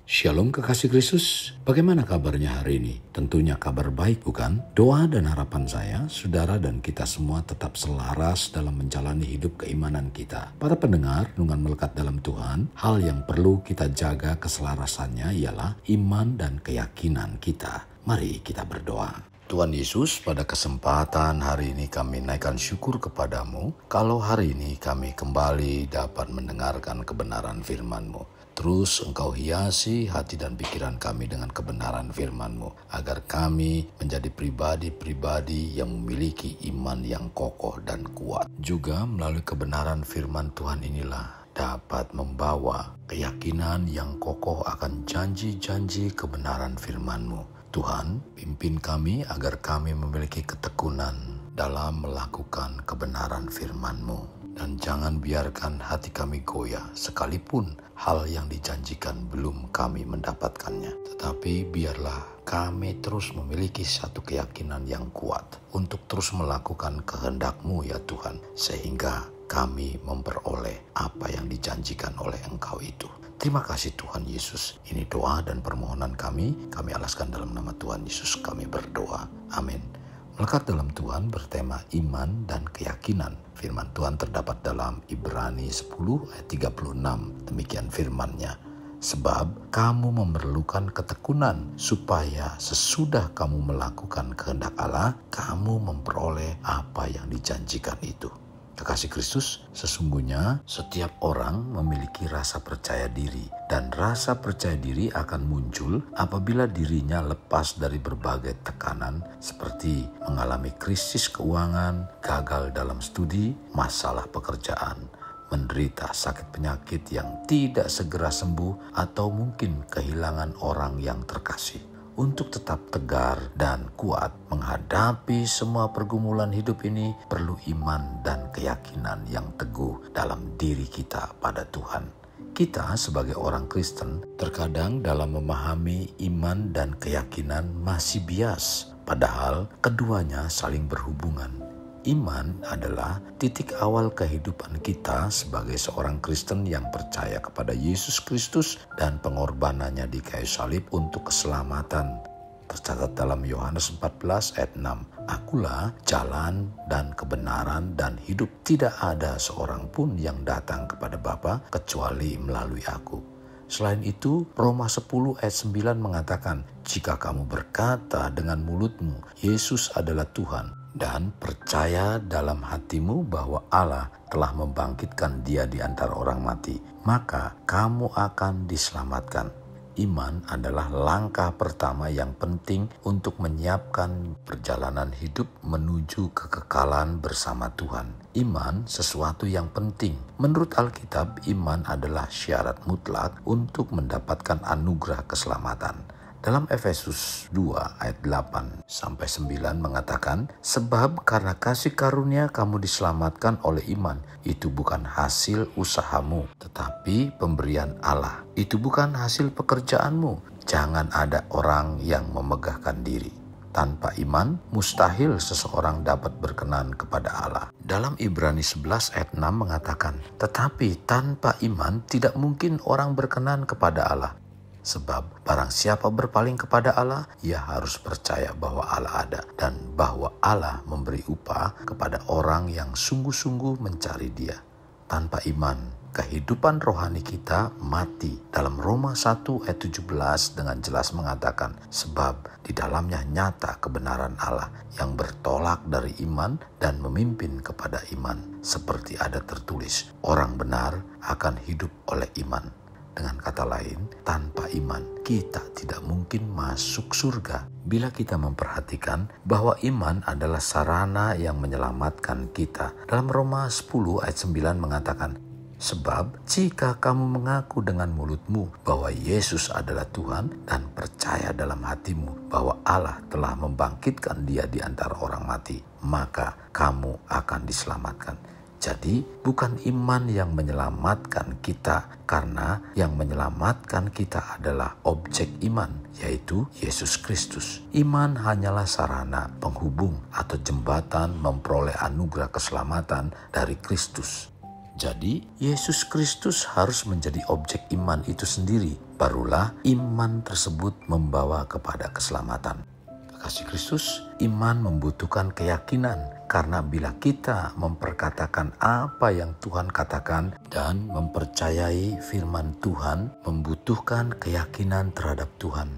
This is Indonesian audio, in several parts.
Shalom kekasih Kristus, bagaimana kabarnya hari ini? Tentunya kabar baik bukan? Doa dan harapan saya, saudara dan kita semua tetap selaras dalam menjalani hidup keimanan kita. Para pendengar, renungan melekat dalam Tuhan, hal yang perlu kita jaga keselarasannya ialah iman dan keyakinan kita. Mari kita berdoa. Tuhan Yesus, pada kesempatan hari ini kami naikkan syukur kepadamu, kalau hari ini kami kembali dapat mendengarkan kebenaran firman-Mu. Terus Engkau hiasi hati dan pikiran kami dengan kebenaran firman-Mu, agar kami menjadi pribadi-pribadi yang memiliki iman yang kokoh dan kuat. Juga melalui kebenaran firman Tuhan inilah dapat membawa keyakinan yang kokoh akan janji-janji kebenaran firman-Mu. Tuhan, pimpin kami agar kami memiliki ketekunan dalam melakukan kebenaran firman-Mu. Dan jangan biarkan hati kami goyah sekalipun hal yang dijanjikan belum kami mendapatkannya. Tetapi biarlah kami terus memiliki satu keyakinan yang kuat untuk terus melakukan kehendak-Mu ya Tuhan. Sehingga kami memperoleh apa yang dijanjikan oleh Engkau itu. Terima kasih Tuhan Yesus. Ini doa dan permohonan kami alaskan dalam nama Tuhan Yesus kami berdoa. Amin. Melekat dalam Tuhan bertema iman dan keyakinan. Firman Tuhan terdapat dalam Ibrani 10 ayat 36. Demikian firman-Nya. Sebab kamu memerlukan ketekunan supaya sesudah kamu melakukan kehendak Allah, kamu memperoleh apa yang dijanjikan itu. Kekasih Kristus, sesungguhnya setiap orang memiliki rasa percaya diri, dan rasa percaya diri akan muncul apabila dirinya lepas dari berbagai tekanan seperti mengalami krisis keuangan, gagal dalam studi, masalah pekerjaan, menderita sakit penyakit yang tidak segera sembuh, atau mungkin kehilangan orang yang terkasih. Untuk tetap tegar dan kuat menghadapi semua pergumulan hidup ini, perlu iman dan keyakinan yang teguh dalam diri kita pada Tuhan. Kita sebagai orang Kristen terkadang dalam memahami iman dan keyakinan masih bias, padahal keduanya saling berhubungan. Iman adalah titik awal kehidupan kita sebagai seorang Kristen yang percaya kepada Yesus Kristus dan pengorbanannya di kayu salib untuk keselamatan. Tercatat dalam Yohanes 14 ayat 6. Akulah jalan dan kebenaran dan hidup. Tidak ada seorang pun yang datang kepada Bapa kecuali melalui aku. Selain itu, Roma 10 ayat 9 mengatakan, jika kamu berkata dengan mulutmu, Yesus adalah Tuhan, dan percaya dalam hatimu bahwa Allah telah membangkitkan Dia di antara orang mati, maka kamu akan diselamatkan. Iman adalah langkah pertama yang penting untuk menyiapkan perjalanan hidup menuju kekekalan bersama Tuhan. Iman sesuatu yang penting. Menurut Alkitab, iman adalah syarat mutlak untuk mendapatkan anugerah keselamatan. Dalam Efesus 2 ayat 8-9 mengatakan, sebab karena kasih karunia kamu diselamatkan oleh iman. Itu bukan hasil usahamu, tetapi pemberian Allah. Itu bukan hasil pekerjaanmu. Jangan ada orang yang memegahkan diri. Tanpa iman, mustahil seseorang dapat berkenan kepada Allah. Dalam Ibrani 11 ayat 6 mengatakan, tetapi tanpa iman tidak mungkin orang berkenan kepada Allah. Sebab barang siapa berpaling kepada Allah, ia harus percaya bahwa Allah ada dan bahwa Allah memberi upah kepada orang yang sungguh-sungguh mencari Dia. Tanpa iman, kehidupan rohani kita mati. Dalam Roma 1 ayat 17 dengan jelas mengatakan, sebab di dalamnya nyata kebenaran Allah yang bertolak dari iman dan memimpin kepada iman. Seperti ada tertulis, orang benar akan hidup oleh iman. Dengan kata lain, tanpa iman kita tidak mungkin masuk surga. Bila kita memperhatikan bahwa iman adalah sarana yang menyelamatkan kita. Dalam Roma 10 ayat 9 mengatakan, sebab jika kamu mengaku dengan mulutmu bahwa Yesus adalah Tuhan dan percaya dalam hatimu bahwa Allah telah membangkitkan Dia di antara orang mati, maka kamu akan diselamatkan. Jadi bukan iman yang menyelamatkan kita, karena yang menyelamatkan kita adalah objek iman, yaitu Yesus Kristus. Iman hanyalah sarana penghubung atau jembatan memperoleh anugerah keselamatan dari Kristus. Jadi, Yesus Kristus harus menjadi objek iman itu sendiri. Barulah iman tersebut membawa kepada keselamatan. Kekasih Kristus, iman membutuhkan keyakinan. Karena bila kita memperkatakan apa yang Tuhan katakan dan mempercayai firman Tuhan, membutuhkan keyakinan terhadap Tuhan.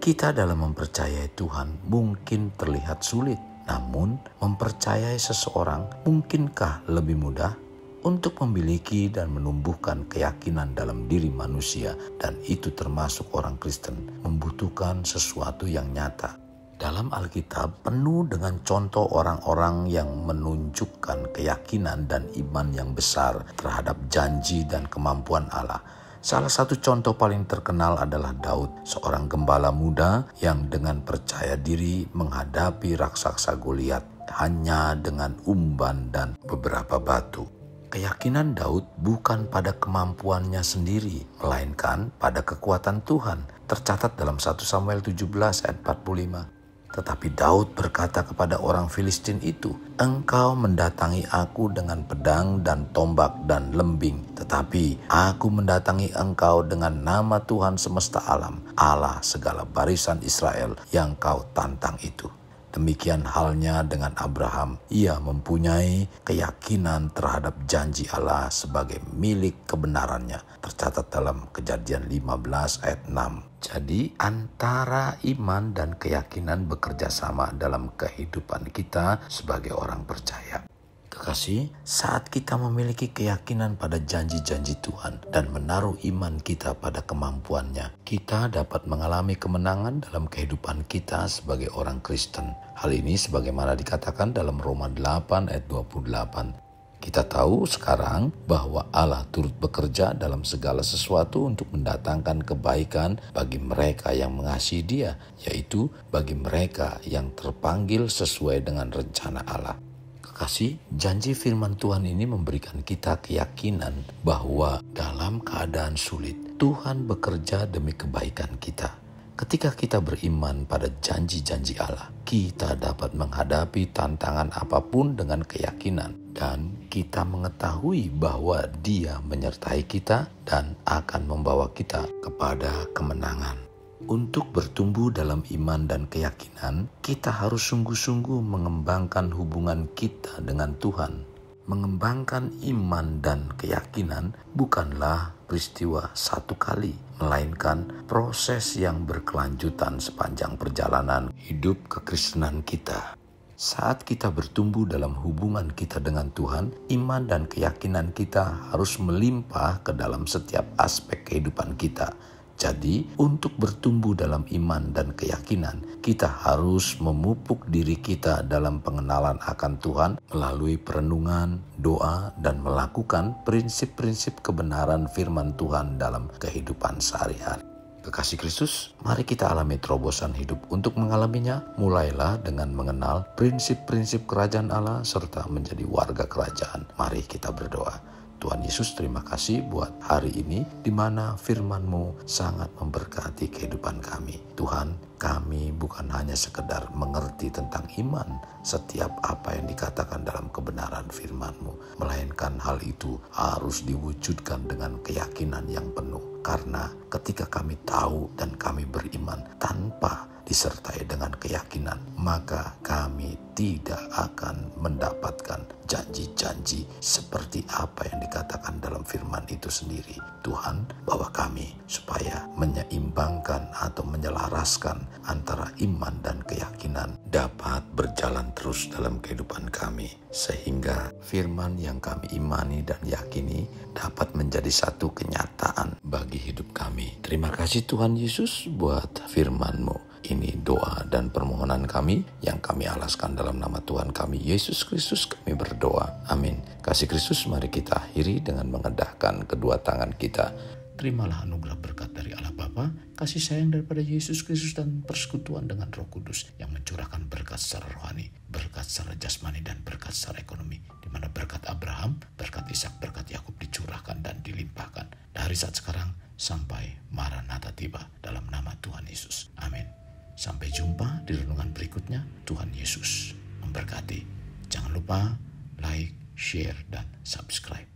Kita dalam mempercayai Tuhan mungkin terlihat sulit. Namun, mempercayai seseorang mungkinkah lebih mudah? Untuk memiliki dan menumbuhkan keyakinan dalam diri manusia, dan itu termasuk orang Kristen, membutuhkan sesuatu yang nyata. Dalam Alkitab penuh dengan contoh orang-orang yang menunjukkan keyakinan dan iman yang besar terhadap janji dan kemampuan Allah. Salah satu contoh paling terkenal adalah Daud, seorang gembala muda yang dengan percaya diri menghadapi raksasa Goliat hanya dengan umban dan beberapa batu. Keyakinan Daud bukan pada kemampuannya sendiri, melainkan pada kekuatan Tuhan. Tercatat dalam 1 Samuel 17 ayat 45. Tetapi Daud berkata kepada orang Filistin itu, "Engkau mendatangi aku dengan pedang dan tombak dan lembing. Tetapi aku mendatangi engkau dengan nama Tuhan semesta alam, Allah segala barisan Israel yang kau tantang itu." Demikian halnya dengan Abraham. Ia mempunyai keyakinan terhadap janji Allah sebagai milik kebenarannya. Tercatat dalam Kejadian 15 ayat 6. Jadi antara iman dan keyakinan bekerja sama dalam kehidupan kita sebagai orang percaya. Kekasih, saat kita memiliki keyakinan pada janji-janji Tuhan dan menaruh iman kita pada kemampuannya, kita dapat mengalami kemenangan dalam kehidupan kita sebagai orang Kristen. Hal ini sebagaimana dikatakan dalam Roma 8 ayat 28. Kita tahu sekarang bahwa Allah turut bekerja dalam segala sesuatu untuk mendatangkan kebaikan bagi mereka yang mengasihi Dia, yaitu bagi mereka yang terpanggil sesuai dengan rencana Allah. Kekasih, janji firman Tuhan ini memberikan kita keyakinan bahwa dalam keadaan sulit, Tuhan bekerja demi kebaikan kita. Ketika kita beriman pada janji-janji Allah, kita dapat menghadapi tantangan apapun dengan keyakinan. Dan kita mengetahui bahwa Dia menyertai kita dan akan membawa kita kepada kemenangan. Untuk bertumbuh dalam iman dan keyakinan, kita harus sungguh-sungguh mengembangkan hubungan kita dengan Tuhan. Mengembangkan iman dan keyakinan bukanlah peristiwa satu kali, melainkan proses yang berkelanjutan sepanjang perjalanan hidup kekristenan kita. Saat kita bertumbuh dalam hubungan kita dengan Tuhan, iman dan keyakinan kita harus melimpah ke dalam setiap aspek kehidupan kita. Jadi, untuk bertumbuh dalam iman dan keyakinan, kita harus memupuk diri kita dalam pengenalan akan Tuhan melalui perenungan, doa, dan melakukan prinsip-prinsip kebenaran firman Tuhan dalam kehidupan sehari-hari. Kekasih Kristus, mari kita alami terobosan hidup. Untuk mengalaminya, mulailah dengan mengenal prinsip-prinsip kerajaan Allah serta menjadi warga kerajaan. Mari kita berdoa. Tuhan Yesus, terima kasih buat hari ini di mana firman-Mu sangat memberkati kehidupan kami. Tuhan, kami bukan hanya sekedar mengerti tentang iman setiap apa yang dikatakan dalam kebenaran firman-Mu, melainkan hal itu harus diwujudkan dengan keyakinan yang penuh. Karena ketika kami tahu dan kami beriman tanpa disertai dengan keyakinan, maka kami tidak akan mendapatkan janji-janji seperti apa yang dikatakan dalam firman itu sendiri. Tuhan, bawa kami supaya menyeimbangkan atau menyelaraskan antara iman dan keyakinan dapat berjalan terus dalam kehidupan kami, sehingga firman yang kami imani dan yakini dapat menjadi satu kenyataan bagi hidup kami. Terima kasih Tuhan Yesus buat firman-Mu. Ini doa dan permohonan kami yang kami alaskan dalam nama Tuhan kami Yesus Kristus, kami berdoa. Amin. Kasih Kristus, mari kita akhiri dengan mengedahkan kedua tangan kita. Terimalah anugerah berkat dari Allah Bapa, kasih sayang daripada Yesus Kristus, dan persekutuan dengan Roh Kudus yang mencurahkan berkat secara rohani, berkat secara jasmani, dan berkat secara ekonomi, di mana berkat Abraham, berkat Ishak, berkat Yakub dicurahkan dan dilimpahkan dari saat sekarang sampai Maranatha tiba, dalam nama Tuhan Yesus. Amin. Sampai jumpa di renungan berikutnya. Tuhan Yesus memberkati. Jangan lupa like, share, dan subscribe.